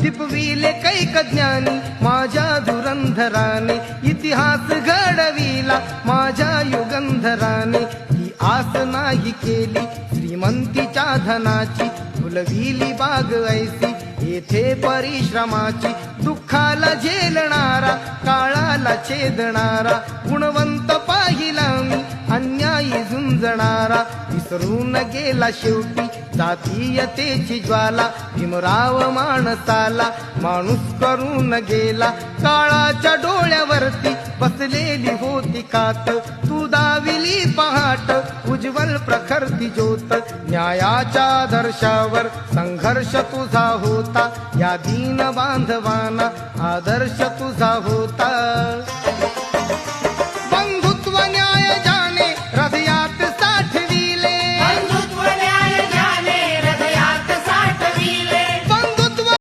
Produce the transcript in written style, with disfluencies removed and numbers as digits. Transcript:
दिपविले कैक ज्ञानी माझ्या धुरंधराने, इतिहास घडविला माझ्या युगंधराने. ही आस नाही केली श्रीमंतीच्या धनाची, फुलविली बाग ऐसी येथे परिश्रमाची. दुःखाला झेलणारा काळाला छेदणारा, गुणवंत पाहिला मी अन्यायी झुंजणारा. विसरून गेला शेवटी जातीयतेची ज्वाला, भीमराव माणसाला माणूस करून गेला. काळाच्या डोळ्यावरती बसलेली होती कात, तू दाविली पहाट उज्ज्वल प्रखरती ज्योत. न्यायाच्या आदर्शावर संघर्ष तुझा होता, या दीन बांधवांना आदर्श तुझा होता.